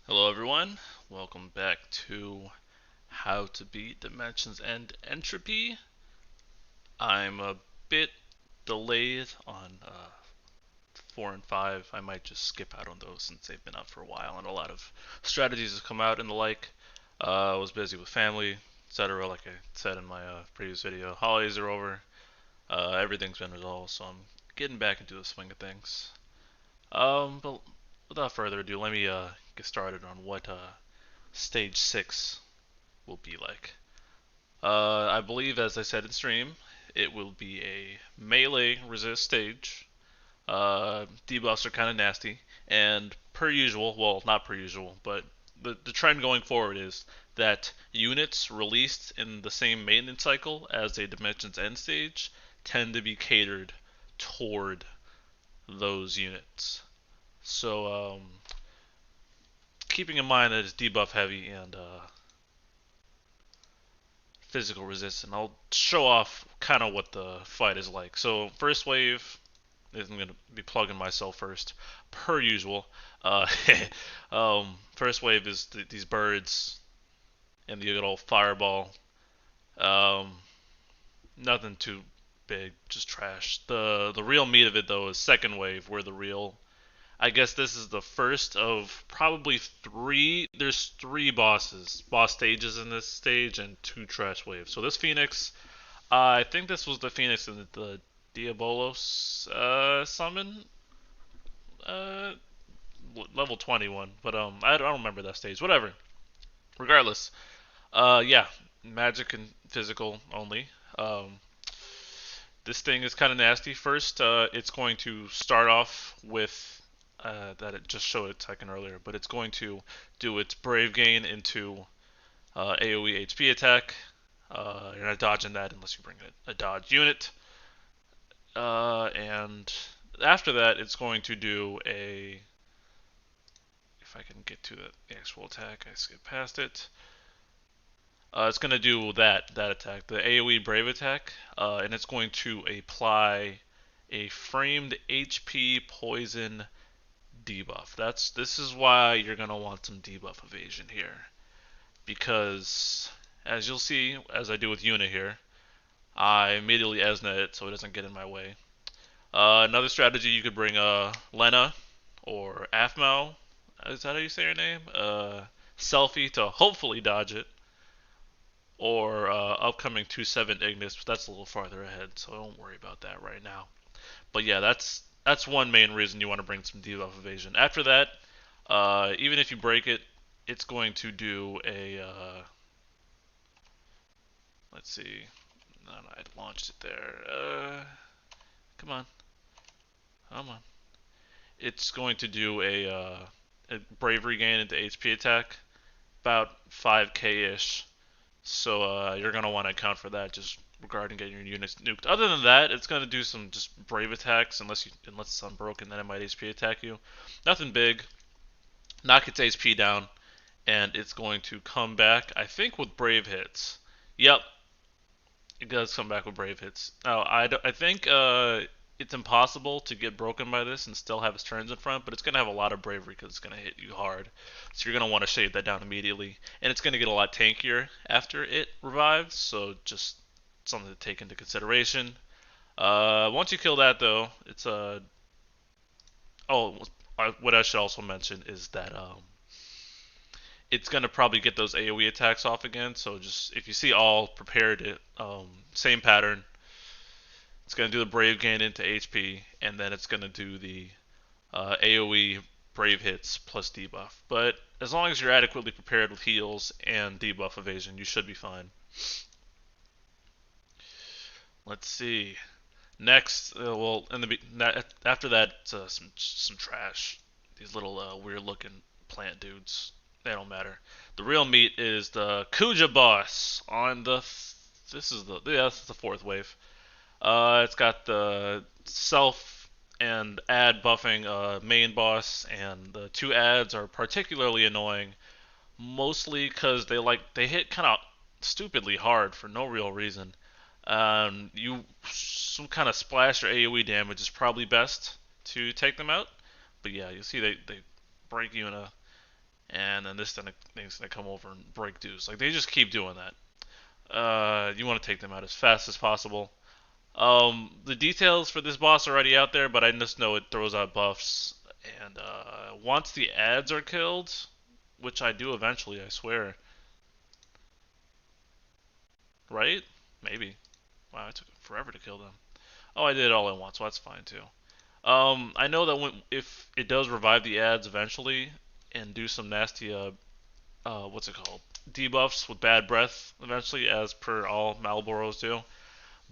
Hello everyone, welcome back to How to Beat Dimensions and Entropy. I'm a bit delayed on 4 and 5. I might just skip out on those since they've been out for a while and a lot of strategies have come out and the like. I was busy with family, etc. Like I said in my previous video. Holidays are over, everything's been resolved, so I'm getting back into the swing of things. But without further ado, let me get started on what Stage 6 will be like. I believe, as I said in stream, it will be a melee resist stage. Debuffs are kind of nasty, and per usual, well, not per usual, but the trend going forward is that units released in the same maintenance cycle as a Dimensions End stage tend to be catered toward those units. So, keeping in mind that it's debuff heavy and physical resistance. I'll show off kind of what the fight is like. So first wave, I'm going to be plugging myself first, per usual. Uh, first wave is these birds and the good old fireball. Um, Nothing too big, just trash. The real meat of it though is second wave, where the real. I guess this is the first of probably three. There's three boss stages in this stage, and two trash waves. So this Phoenix, I think this was the Phoenix in the Diabolos summon, uh, level 21. But I don't remember that stage. Whatever. Regardless, yeah, magic and physical only. This thing is kind of nasty. First, it's going to start off with that it just showed a second earlier, but it's going to do its brave gain into AoE HP attack. You're not dodging that unless you bring a dodge unit. And after that, it's going to do a. If I can get to the actual attack, I skip past it. It's going to do that attack, the AOE Brave attack, and it's going to apply a framed HP poison debuff. This is why you're going to want some debuff evasion here, because as you'll see, as I do with Una here, I immediately Esna it so it doesn't get in my way. Another strategy, you could bring Lena or Afmao. Is that how you say her name? Selfie to hopefully dodge it. Or upcoming 2/7 Ignis, but that's a little farther ahead, so I don't worry about that right now. But yeah, that's one main reason you want to bring some debuff evasion. After that, even if you break it, it's going to do a. Let's see. No, I launched it there. Come on, come on. It's going to do a bravery gain into HP attack, about 5k ish. So you're gonna want to account for that just regarding getting your units nuked. Other than that, it's gonna do some just brave attacks unless it's unbroken, then it might HP attack you. Nothing big. Knock its HP down, and it's going to come back. I think with brave hits. Yep, it does come back with brave hits. Now I think it's impossible to get broken by this and still have its turns in front, but it's gonna have a lot of bravery because it's gonna hit you hard. So you're gonna want to shade that down immediately, and it's gonna get a lot tankier after it revives. So just something to take into consideration. Once you kill that though, it's a oh, what I should also mention is that it's gonna probably get those AOE attacks off again. So just if you see all prepared, same pattern. It's going to do the Brave gain into HP, and then it's going to do the AoE Brave hits plus debuff. But as long as you're adequately prepared with heals and debuff evasion, you should be fine. Let's see. Next, after that, some trash. These little weird looking plant dudes. They don't matter. The real meat is the Kuja boss on the. This is the fourth wave. It's got the self and ad buffing main boss, and the two ads are particularly annoying, mostly because they hit kind of stupidly hard for no real reason. You some kind of splash or AOE damage is probably best to take them out, but yeah, you see they break you in a and then this thing's gonna come over and break deuce. Like they just keep doing that. You want to take them out as fast as possible. The details for this boss are already out there, but I just know it throws out buffs. And once the ads are killed, which I do eventually, I swear. Right? Maybe. Wow, it took forever to kill them. Oh, I did it all at once, so that's fine too. I know that if it does revive the ads eventually and do some nasty what's it called? Debuffs with bad breath eventually, as per all Malboros do.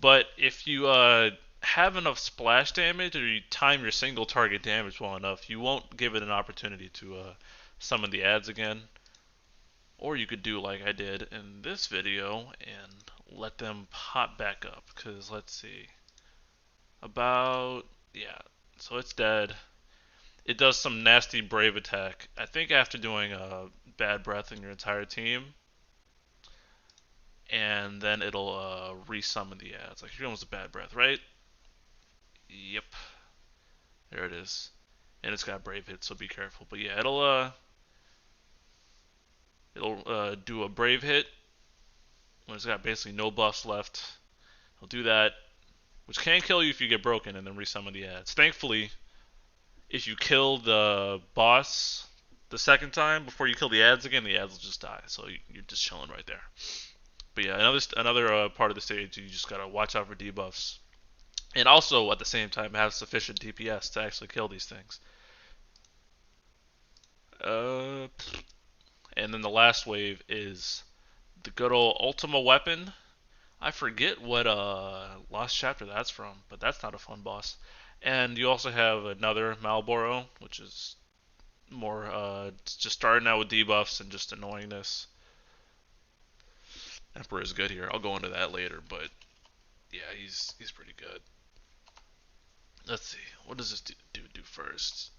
But if you have enough splash damage or you time your single target damage well enough, you won't give it an opportunity to summon the ads again. Or you could do like I did in this video and let them pop back up. Because let's see. Yeah. So it's dead. It does some nasty brave attack. I think after doing bad breath in your entire team, and then it'll resummon the ads. Like here comes the bad breath, right? Yep, there it is, and it's got brave hit, so be careful. But yeah, it'll do a brave hit when it's got basically no buffs left. It'll do that, which can kill you if you get broken, and then resummon the ads. Thankfully, if you kill the boss the second time before you kill the ads again, the ads will just die. So you're just chilling right there. But yeah, another part of the stage, you just gotta watch out for debuffs, and also at the same time have sufficient DPS to actually kill these things. Uh, and then the last wave is the good old Ultima weapon. I forget what last chapter that's from, but that's not a fun boss. And you also have another Malboro, which is more just starting out with debuffs and just annoyingness. Emperor is good here. I'll go into that later, but yeah, he's pretty good. Let's see. What does this do first?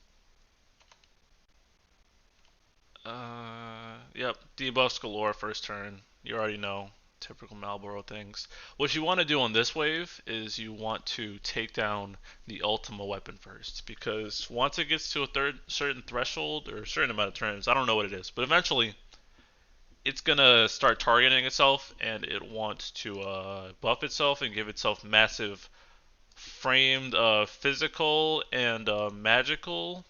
Yep, debuffs galore first turn. You already know. Typical Malboro things. What you want to do on this wave is you want to take down the Ultima weapon first, because once it gets to a certain threshold or a certain amount of turns, I don't know what it is, but eventually it's gonna start targeting itself, and it wants to buff itself and give itself massive framed physical and magical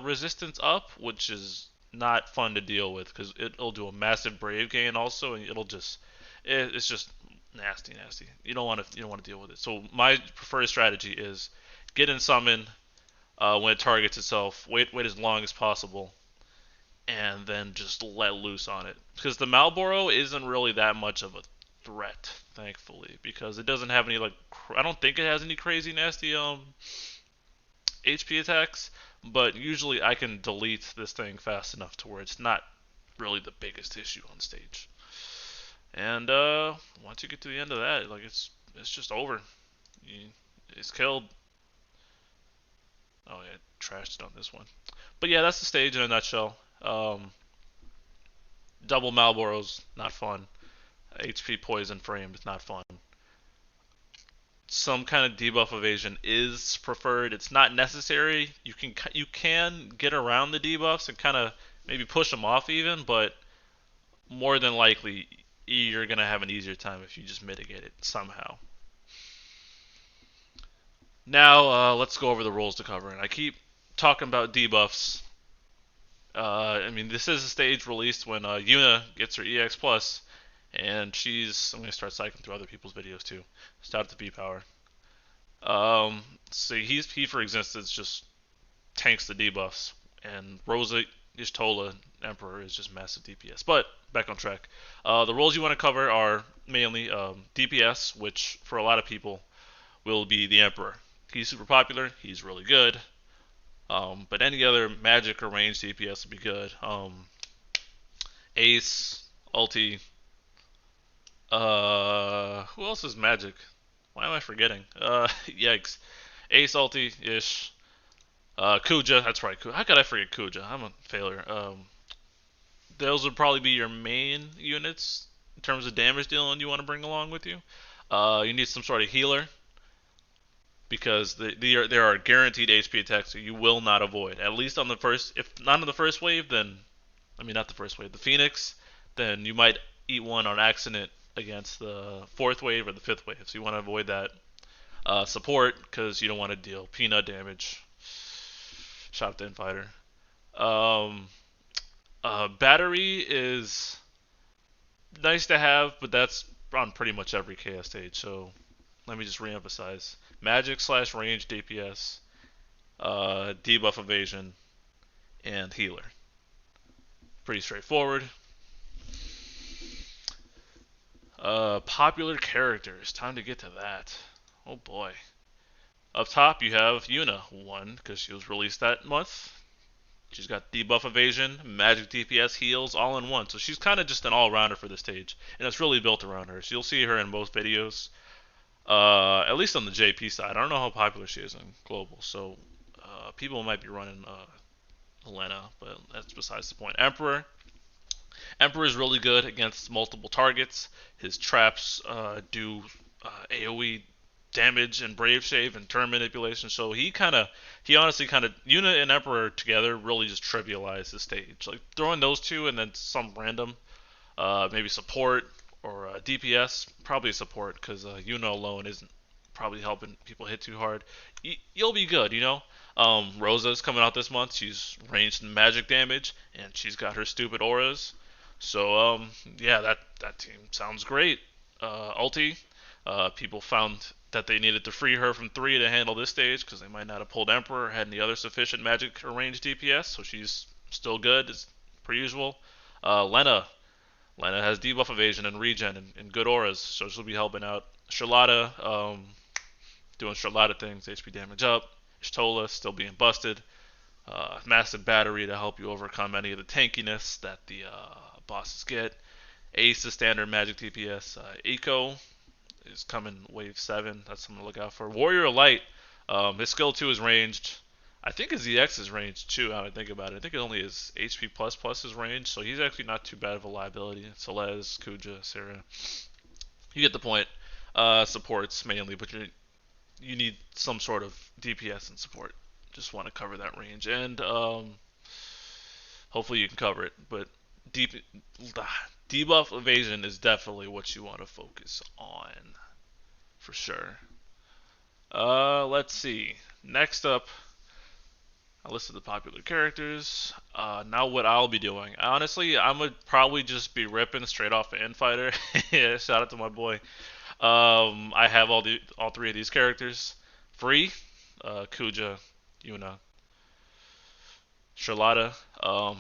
resistance up, which is not fun to deal with because it'll do a massive brave gain also, and it's just nasty. You don't want to deal with it. So my preferred strategy is get in summon when it targets itself. Wait as long as possible, and then just let loose on it. Because the Malboro isn't really that much of a threat, thankfully, because it doesn't have any I don't think it has any crazy nasty HP attacks, but usually I can delete this thing fast enough to where it's not really the biggest issue on stage. And once you get to the end of that, it's just over. It's killed. Oh yeah, trashed it on this one. But yeah, that's the stage in a nutshell. Double Malboros, not fun. HP poison framed, not fun. Some kind of debuff evasion is preferred. It's not necessary. You can get around the debuffs and kind of maybe push them off even, but more than likely you're gonna have an easier time if you just mitigate it somehow. Now let's go over the rules to cover. And I keep talking about debuffs. I mean, this is a stage released when Yuna gets her EX plus, and I'm gonna start cycling through other people's videos too. Start at the B power. So he for existence just tanks the debuffs, and Rosa Y'shtola Emperor is just massive DPS. But back on track. The roles you want to cover are mainly DPS, which for a lot of people will be the Emperor. He's super popular. He's really good. But any other magic or range DPS would be good. Ace, ulti. Who else is magic? Why am I forgetting? Yikes. Ace, ulti, ish. Kuja, that's right. How could I forget Kuja? I'm a failure. Those would probably be your main units in terms of damage dealing you want to bring along with you. You need some sort of healer, because there are guaranteed HP attacks that you will not avoid. At least on the first, if not on the first wave, then I mean, not the first wave, the Phoenix, then you might eat one on accident against the fourth wave or the fifth wave. So you want to avoid that. Support, because you don't want to deal peanut damage. Shop Den Fighter. Um, Battery is nice to have, but that's on pretty much every KS stage. So let me just reemphasize: magic slash range DPS, debuff evasion, and healer. Pretty straightforward. Popular characters. Time to get to that. Oh boy. Up top you have Yuna, one because she was released that month. She's got debuff evasion, magic DPS, heals, all in one. So she's kind of just an all-rounder for this stage, and it's really built around her. So you'll see her in most videos. At least on the JP side. I don't know how popular she is in global, so people might be running Helena, but that's besides the point. Emperor is really good against multiple targets. His traps do AoE damage and Brave Shave and turn manipulation. So he honestly Yuna and Emperor together really just trivialize the stage. Like throwing those two and then some random, maybe support or DPS, probably support because Yuna alone isn't probably helping people hit too hard. You'll be good, you know. Rosa's coming out this month. She's ranged in magic damage and she's got her stupid auras. So yeah, that team sounds great. Ulti, people found that they needed to free her from 3 to handle this stage because they might not have pulled Emperor or had any other sufficient magic or range DPS, so she's still good as per usual. Lena has debuff evasion and regen and good auras, so she'll be helping out. Charlotta, doing Charlotta things, HP damage up. Shtola still being busted. Massive battery to help you overcome any of the tankiness that the bosses get. Ace is standard magic DPS. Eco is coming wave 7. That's something to look out for. Warrior Light, his skill 2 is ranged. I think his EX is ranged too, now I think about it. I think it only is HP plus is ranged, so he's actually not too bad of a liability. Celeste, Kuja, Sarah. You get the point. Supports mainly, but you need some sort of DPS and support. Just want to cover that range, and hopefully you can cover it. But debuff evasion is definitely what you want to focus on, for sure. Let's see. Next up, I listed the popular characters. Now what I'll be doing. Honestly, I'm gonna probably just be ripping straight off of Infighter. Yeah, shout out to my boy. I have all 3 of these characters free. Kuja, Yuna, Charlotta.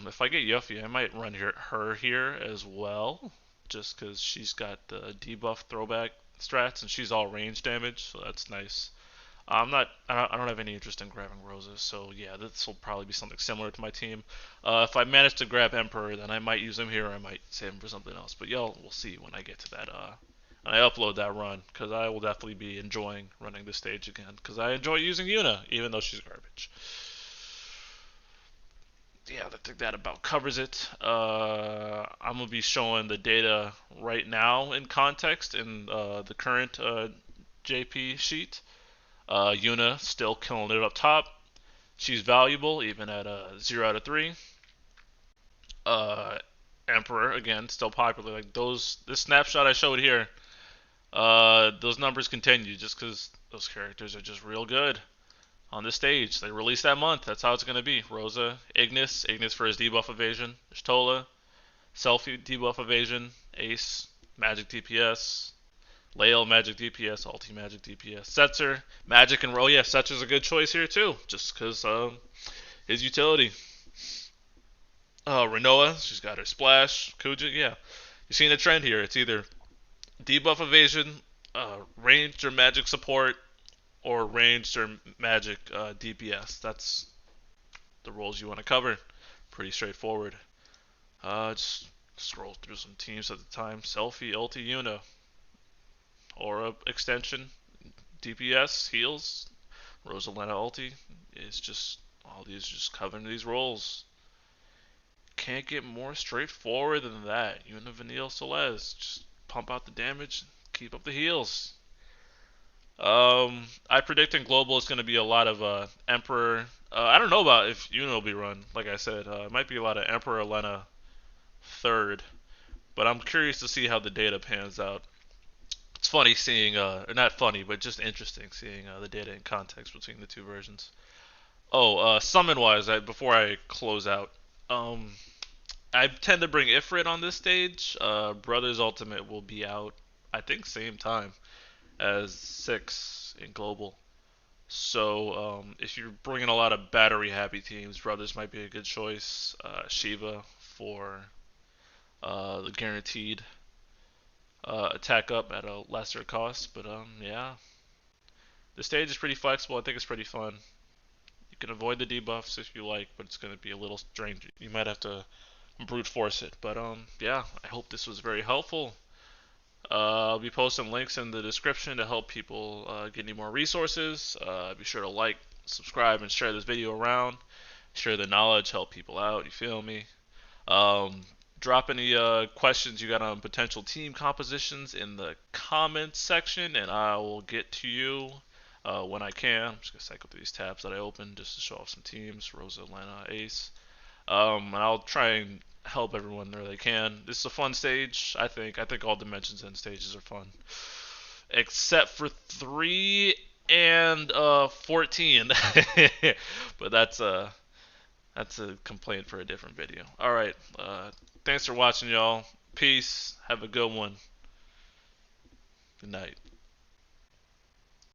If I get Yuffie, I might run her here as well, just because she's got the debuff throwback strats and she's all range damage, so that's nice. I don't have any interest in grabbing Roses, so yeah, this will probably be something similar to my team. If I manage to grab Emperor, then I might use him here, or I might save him for something else. But y'all will see when I get to that. When I upload that run, because I will definitely be enjoying running this stage again, because I enjoy using Yuna, even though she's garbage. Yeah, I think that about covers it. I'm gonna be showing the data right now in context in the current JP sheet. Yuna still killing it up top. She's valuable even at 0 out of 3. Emperor again still popular. Like this snapshot I showed here, those numbers continue just because those characters are just real good on this stage. They released that month. That's how it's gonna be. Rosa, Ignis for his debuff evasion. Shtola, Selfie debuff evasion. Ace, magic DPS. Lael, magic DPS, Ulti, magic DPS. Setzer, magic and roll. Yeah, Setzer's a good choice here too, just because his utility. Renoa, she's got her splash. Kuja, yeah. You're seeing a trend here. It's either debuff evasion, ranged or magic support, or ranged or magic DPS. That's the roles you want to cover. Pretty straightforward. Just scroll through some teams at the time. Selfie, Ulti, Yuna. Aura extension, DPS, heals, Rosalena ulti is just all these just covering these roles. Can't get more straightforward than that. Yuna, Vanille, Celeste, just pump out the damage, keep up the heals. I predict in global it's going to be a lot of Emperor. I don't know about if Yuna will be run. Like I said, it might be a lot of Emperor, Lena, third. But I'm curious to see how the data pans out. It's funny seeing, or not funny, but just interesting seeing the data in context between the two versions. Oh, summon wise, before I close out, um, I tend to bring Ifrit on this stage. Brothers Ultimate will be out, I think, same time as 6 in global. So if you're bringing a lot of battery happy teams, Brothers might be a good choice. Shiva for the guaranteed attack up at a lesser cost. But yeah, the stage is pretty flexible. I think it's pretty fun. You can avoid the debuffs if you like, but it's going to be a little strange. You might have to brute force it. But yeah, I hope this was very helpful. I'll be posting links in the description to help people get any more resources. Be sure to like, subscribe, and share this video around. Share the knowledge, help people out. You feel me? Um, Drop any questions you got on potential team compositions in the comments section, and I will get to you when I can. I'm just gonna cycle through these tabs that I opened just to show off some teams. Rosa, Atlanta, Ace. And I'll try and help everyone where they can. This is a fun stage, I think. I think all Dimensions End stages are fun, except for 3 and 14. But that's a complaint for a different video. All right. Thanks for watching, y'all. Peace. Have a good one. Good night.